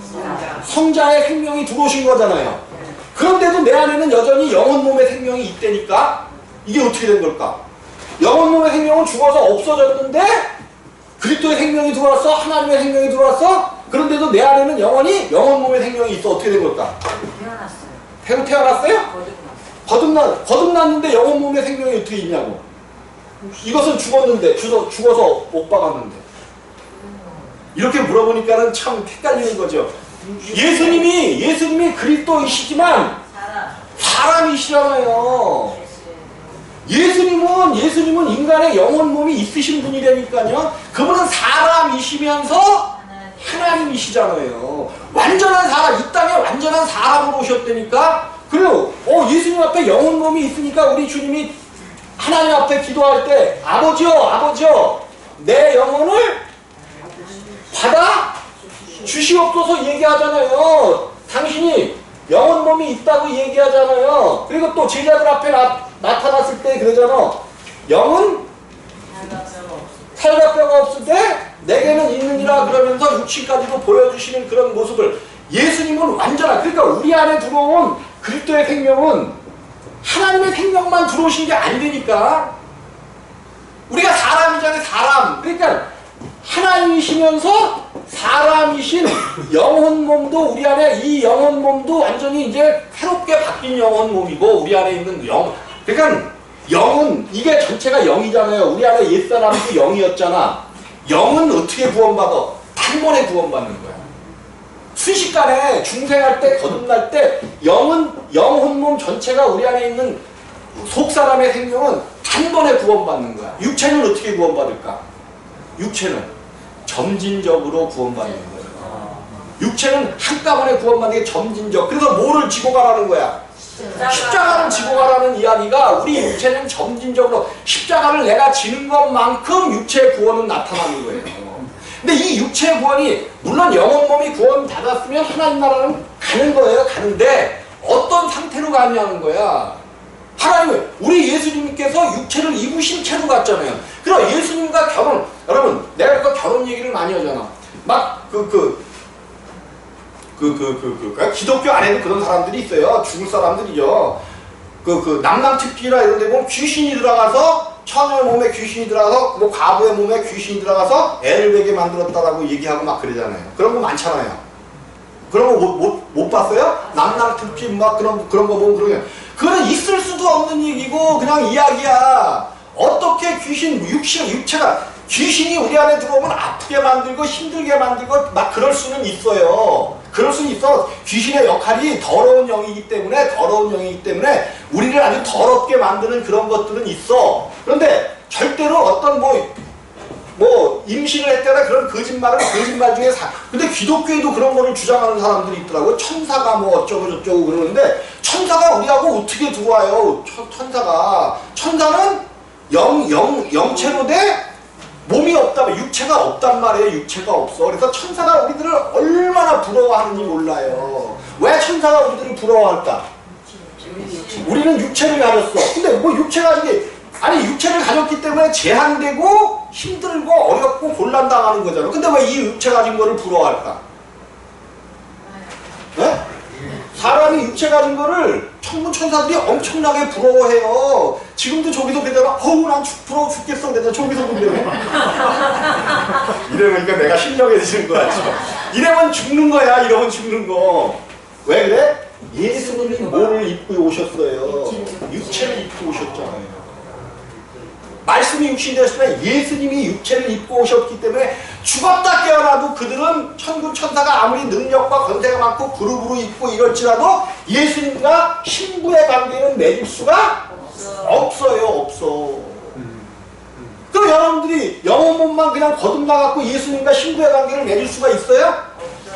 성자의 생명이 들어오신 거잖아요. 그런데도 내 안에는 여전히 영혼 몸의 생명이 있다니까 이게 어떻게 된 걸까? 영혼 몸의 생명은 죽어서 없어졌는데 그리스도의 생명이 들어왔어? 하나님의 생명이 들어왔어? 그런데도 내 안에는 영원히 영혼 몸의 생명이 있어. 어떻게 된 걸까? 태어났어요. 태어났어요? 거듭났는데 영혼 몸의 생명이 어떻게 있냐고. 이것은 죽었는데 죽어서 못 박았는데. 이렇게 물어보니까는 참 헷갈리는 거죠. 예수님이 그리스도이시지만 사람이시잖아요. 예수님은 인간의 영혼 몸이 있으신 분이라니까요. 그분은 사람이시면서 하나님이시잖아요. 완전한 사람, 이 땅에 완전한 사람으로 오셨다니까. 그래요. 예수님 앞에 영혼 몸이 있으니까 우리 주님이 하나님 앞에 기도할 때 아버지요 내 영혼을 받아 주시옵소서 얘기하잖아요. 당신이 영혼 몸이 있다고 얘기하잖아요. 그리고 또 제자들 앞에 나타났을 때 그러잖아. 영은 살과 뼈가 없을 때 내게는 있느니라 그러면서 육신까지도 보여주시는 그런 모습을. 예수님은 완전한, 그러니까 우리 안에 들어온 그리스도의 생명은 하나님의 생명만 들어오신 게 아니니까. 우리가 사람이잖아요. 사람. 그러니까 하나님이시면서 사람이신 영혼 몸도 우리 안에, 이 영혼 몸도 완전히 이제 새롭게 바뀐 영혼 몸이고 우리 안에 있는 영. 그러니까 영은 이게 전체가 영이잖아요. 우리 안에 옛사람도 영이었잖아. 영은 어떻게 구원받아? 단번에 구원받는 거야. 순식간에 중생할 때, 거듭날 때 영혼 몸 전체가 우리 안에 있는 속사람의 생명은 단번에 구원받는 거야. 육체는 어떻게 구원받을까? 육체는 점진적으로 구원받는 거예요. 육체는 한꺼번에 구원받는 게 점진적. 그래서 뭐를 지고 가라는 거야? 십자가를 지고 가라는 이야기가, 우리 육체는 점진적으로 십자가를 내가 지는 것만큼 육체의 구원은 나타나는 거예요. 근데 이 육체의 구원이, 물론 영혼 몸이 구원 받았으면 하나님 나라는 가는 거예요. 가는데 어떤 상태로 가냐는 거야. 하나님은, 우리 예수님께서 육체를 입으신 채로 갔잖아요. 그럼 예수님과 결혼, 여러분 내가 그 결혼 얘기를 많이 하잖아. 막 기독교 안에도 그런 사람들이 있어요. 죽을 사람들이죠. 남남특기나 이런 데 보면 귀신이 들어가서, 처녀의 몸에 귀신이 들어가서, 뭐 과부의 몸에 귀신이 들어가서 애를 베게 만들었다라고 얘기하고 막 그러잖아요. 그런 거 많잖아요. 그런 거 못 봤어요? 남남특기 막 그런 거 보면 그러면 그거는 있을 수도 없는 얘기고 그냥 이야기야. 어떻게 육체가 귀신이 우리 안에 들어오면 아프게 만들고 힘들게 만들고 막 그럴 수는 있어요. 그럴 수는 있어. 귀신의 역할이 더러운 영이기 때문에 우리를 아주 더럽게 만드는 그런 것들은 있어. 그런데 절대로 어떤 뭐 임신을 했다나 그런 거짓말 중에 근데 기독교에도 그런 거를 주장하는 사람들이 있더라고요. 천사가 뭐 어쩌고 저쩌고 그러는데 천사가 우리하고 어떻게 들어와요? 천사는 영체로 돼 몸이 없다면 육체가 없단 말이에요. 육체가 없어. 그래서 천사가 우리들을 얼마나 부러워하는지 몰라요. 왜 천사가 우리들을 부러워할까? 우리는 육체를 가졌어. 근데 뭐 육체가 육체를 가졌기 때문에 제한되고 힘들고 어렵고 곤란당하는 거잖아. 근데 왜 이 육체 가진 거를 부러워할까? 네? 사람이 육체 가진 거를 천문천사들이 엄청나게 부러워해요. 지금도 저기서 그러잖아. 난 부러워 죽겠어. 내가 저기서 보면 이러니까 내가 신령해지는 거 같죠. 이러면 죽는 거야. 이러면 죽는 거. 왜 그래? 예수님이 뭐를 입고 오셨어요? 육체를 입고 오셨잖아요. 말씀이 육신이 되었으면 예수님이 육체를 입고 오셨기 때문에 죽었다 깨어나도 그들은 천군 천사가 아무리 능력과 권세가 많고 그룹으로 있고 이럴지라도 예수님과 신부의 관계는 맺을 수가 없어. 그럼 여러분들이 영혼 몸만 그냥 거듭나갖고 예수님과 신부의 관계를 맺을 수가 있어요?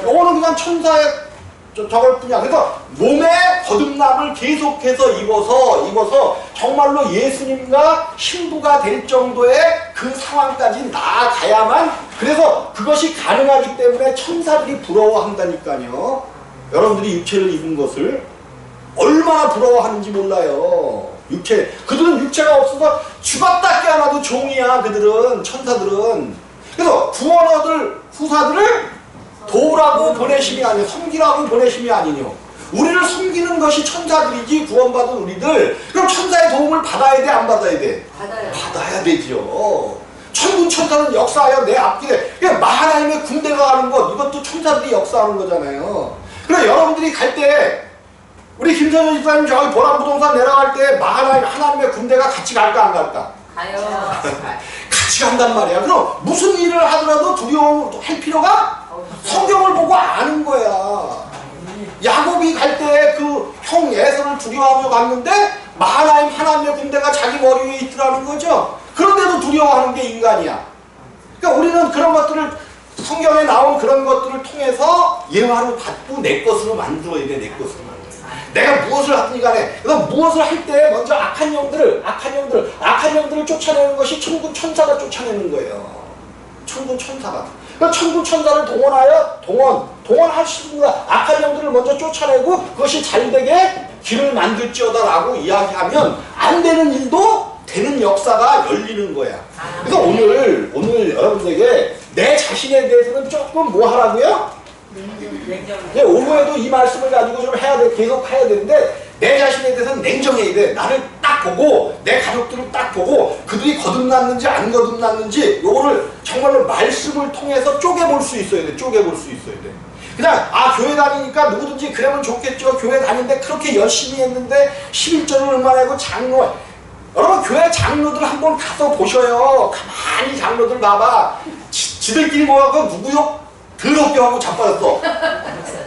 요거는 그냥 천사의 저걸 뿐이야. 그래서 몸의 거듭남을 계속해서 입어서 정말로 예수님과 신부가 될 정도의 그 상황까지 나아가야만, 그래서 그것이 가능하기 때문에 천사들이 부러워한다니까요. 여러분들이 육체를 입은 것을 얼마나 부러워하는지 몰라요. 그들은 육체가 없어서 죽었다 깨어나도 종이야. 그들은, 천사들은. 그래서 구원 얻을 후사들을 도우라고 보내심이 아니요, 섬기라고 보내심이 아니뇨. 우리를 섬기는 것이 천사들이지, 구원받은 우리들. 그럼 천사의 도움을 받아야 돼, 안 받아야 돼? 받아야 되죠. 천군 천사는 역사하여 내 앞길에, 그러니까 하나님의 군대가 가는 것, 이것도 천사들이 역사하는 거잖아요. 그래, 여러분들이 갈 때, 우리 김선현 집사님 저기 보람부동산 내려갈 때 하나님의 군대가 같이 갈까 안 갈까? 가요. 같이 간단 말이야. 그럼 무슨 일을 하더라도 두려워할 필요가? 성경을 보고 아는 거야. 야곱이 갈 때 그 형 에서를 두려워하며 갔는데 하나님의 군대가 자기 머리 위에 있더라는 거죠. 그런데도 두려워하는 게 인간이야. 그러니까 우리는 그런 것들을, 성경에 나온 그런 것들을 통해서 예화로 받고 내 것으로 만들어야 돼. 내 것으로 만들어. 내가 무엇을 하든지 간에, 그래서 무엇을 할 때 먼저 악한 영들을 쫓아내는 것이 천군 천사가 쫓아내는 거예요. 천군 천사가. 그러니까 천군 천사를 동원할 수 있는 거야. 악한 영들을 먼저 쫓아내고 그것이 잘되게 길을 만들지어다라고 이야기하면 안 되는 일도 되는 역사가 열리는 거야. 그래서 오늘 여러분들에게 내 자신에 대해서는 조금 뭐 하라고요? 오후에도 이 말씀을 가지고 좀 계속 해야 되는데, 내 자신에 대해서는 냉정해야 돼. 나를 딱 보고, 내 가족들을 딱 보고, 그들이 거듭났는지 안 거듭났는지, 요거를 정말로 말씀을 통해서 쪼개볼 수 있어야 돼. 그냥, 교회 다니니까 누구든지 그러면 좋겠죠. 교회 다니는데 그렇게 열심히 했는데, 11절을 얼마나 하고 여러분, 교회 장로들 한번 가서 보셔요. 가만히 장로들 봐봐. 지들끼리 모아서 누구요? 더럽게 하고 자빠졌어.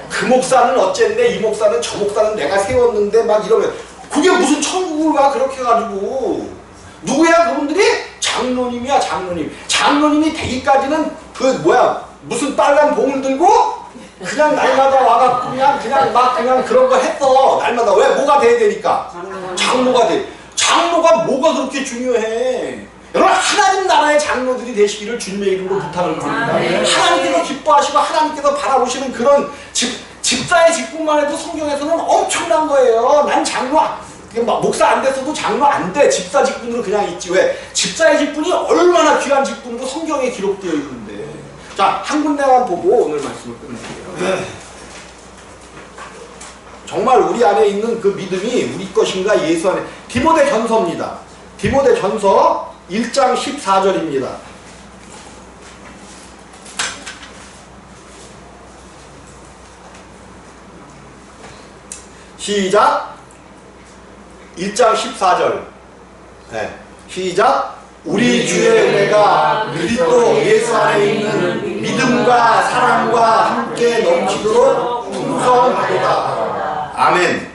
그 목사는 어쨌네, 이 목사는 저 목사는 내가 세웠는데 막 이러면, 그게 무슨 천국을 가 그렇게 가지고. 누구야 그분들이? 장로님이야. 장로님이 되기까지는 무슨 빨간 봉을 들고 그냥 날마다 와갖고 그냥 그런 거 했어. 날마다. 왜? 뭐가 돼야 되니까. 장로가 돼. 장로가 뭐가 그렇게 중요해? 여러분, 하나님 나라의 장로들이 되시기를 주님의 이름으로 부탁을 드립니다. 하나님께서 기뻐하시고 하나님께서 바라보시는 그런 집사의 직분만 해도 성경에서는 엄청난 거예요. 난 장로, 목사 안 됐어도 장로 안 돼. 집사 직분으로 그냥 있지. 왜? 집사의 직분이 얼마나 귀한 직분으로 성경에 기록되어 있는데. 자, 한 군데만 보고 오늘 말씀을 끝낼게요. 정말 우리 안에 있는 그 믿음이 우리 것인가, 예수 안에. 디모데전서입니다. 디모데전서 1장 14절입니다. 시작. 1장 14절. 네. 시작. 우리 주의 은혜가 그리스도 예수 안에 있는 믿음과 사랑과 함께 넘치도록 풍성하도다. 아멘.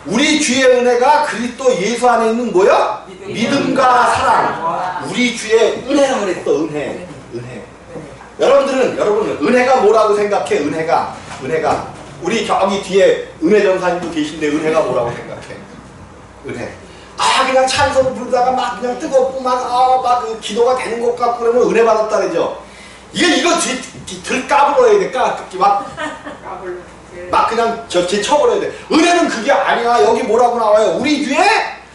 우리 주의 은혜가 그리스도 예수 안에 있는 뭐야? 믿음과 사랑. 우리 주의 은혜라고 그랬어. 은혜. 여러분은 은혜가 뭐라고 생각해? 은혜가 우리 저기 뒤에 은혜 전사님도 계신데 은혜가 뭐라고 생각해? 은혜. 그냥 찬송을 부르다가 막 그냥 뜨겁고 막 그 기도가 되는 것 같고 그러면 은혜 받았다 그러죠. 이거 들 까불어야 돼. 막 그냥 쳐버려야 돼. 은혜는 그게 아니야. 여기 뭐라고 나와요? 우리 주의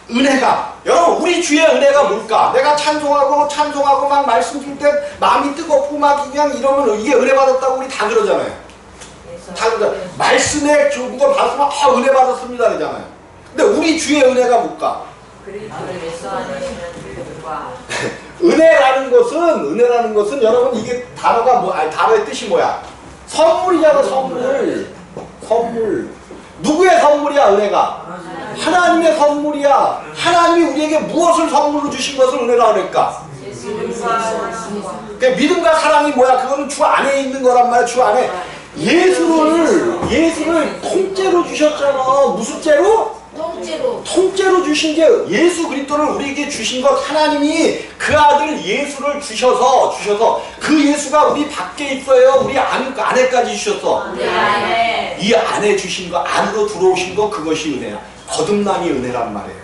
은혜가. 여러분, 우리 주의 은혜가 뭘까? 내가 찬송하고 막 말씀 줄 때 마음이 뜨겁고 막 그냥 이러면 이게 은혜 받았다고 우리 다 그러잖아요. 다 그러잖아요. 말씀에 좋은 걸 받았으면 은혜 받았습니다 그러잖아요. 근데 우리 주의 은혜가 뭘까? 은혜라는 것은 여러분 이게 단어의 뜻이 뭐야? 선물이잖아. 선물. 누구의 선물이야 은혜가? 하나님의 선물이야. 하나님이 우리에게 무엇을 선물로 주신 것을 은혜라 그럴까? 그러니까 믿음과 사랑이 뭐야? 그거는 주 안에 있는 거란 말이야. 주 안에 예수를 통째로 주셨잖아. 무슨 죄로? 통째로 주신 게 예수 그리스도를 우리에게 주신 것. 하나님이 그 아들 예수를 주셔서 그 예수가 우리 밖에 있어요. 우리 안에까지 주셨어. 이 안에 주신 거, 안으로 들어오신 거, 그것이 은혜야. 거듭남이 은혜란 말이에요.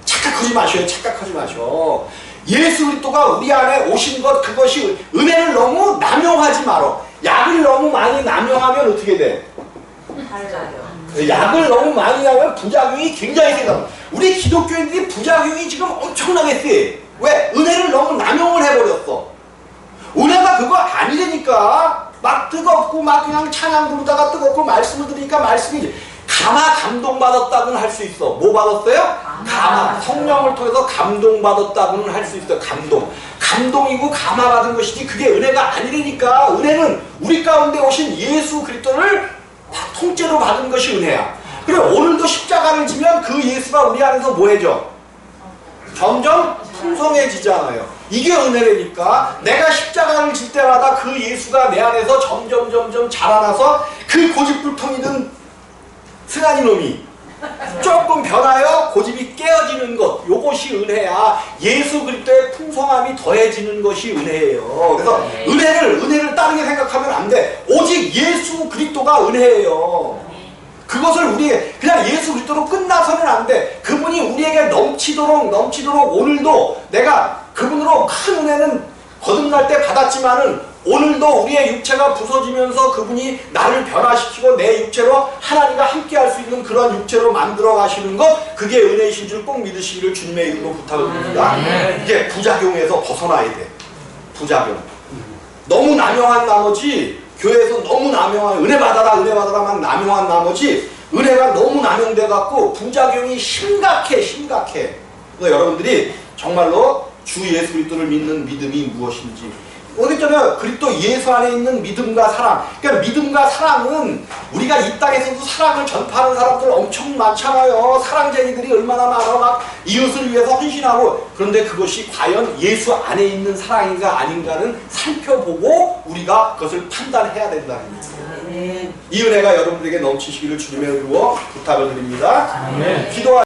착각하지 마셔. 예수 그리스도가 우리 안에 오신 것, 그것이 은혜를 너무 남용하지 말어. 약을 너무 많이 남용하면 어떻게 돼? 약을 너무 많이 하면 부작용이 굉장히 세다. 우리 기독교인들이 부작용이 지금 엄청나게 세. 왜? 은혜를 너무 남용을 해버렸어. 은혜가 그거 아니라니까. 막 뜨겁고 막 그냥 찬양 부르다가 뜨겁고 말씀을 들으니까 말씀이 감동받았다고는 할 수 있어. 뭐 받았어요? 성령을 통해서 감동받았다고는 할 수 있어. 감동이고 받은 것이지 그게 은혜가 아니라니까. 은혜는 우리 가운데 오신 예수 그리스도를 통째로 받은 것이 은혜야. 그래 오늘도 십자가를 지면 그 예수가 우리 안에서 뭐 해줘? 점점 풍성해지잖아요. 이게 은혜라니까. 내가 십자가를 질 때마다 그 예수가 내 안에서 점점 자라나서 그 고집불통이든 승한이 놈이 조금 변하여 고집이 깨어지는 것, 요것이 은혜야. 예수 그리스도의 풍성함이 더해지는 것이 은혜예요. 그래서 은혜를 다르게 생각하면 안 돼. 오직 예수 그리스도가 은혜예요. 그것을 그냥 예수 그리스도로 끝나서는 안 돼. 그분이 우리에게 넘치도록 오늘도 내가 그분으로 큰 은혜는 거듭날 때 받았지만은 오늘도 우리의 육체가 부서지면서 그분이 나를 변화시키고 내 육체로 하나님과 함께 할 수 있는 그런 육체로 만들어 가시는 것, 그게 은혜이신 줄 꼭 믿으시기를 주님의 이름으로 부탁을 드립니다. 이게 부작용에서 벗어나야 돼. 부작용. 너무 남용한 나머지, 교회에서 너무 남용한, 은혜 받아라 막 남용한 나머지 은혜가 너무 남용돼 갖고 부작용이 심각해. 그래서 여러분들이 정말로 주 예수 그리스도를 믿는 믿음이 무엇인지, 어디 있잖아요. 그리스도 예수 안에 있는 믿음과 사랑. 그러니까 믿음과 사랑은 우리가 이 땅에서도 사랑을 전파하는 사람들 엄청 많잖아요. 사랑쟁이들이 얼마나 많아. 막 이웃을 위해서 헌신하고. 그런데 그것이 과연 예수 안에 있는 사랑인가 아닌가는 살펴보고 우리가 그것을 판단해야 된다는 거예요. 이 은혜가 여러분들에게 넘치시기를 주님의 이름으로 부탁을 드립니다. 기도하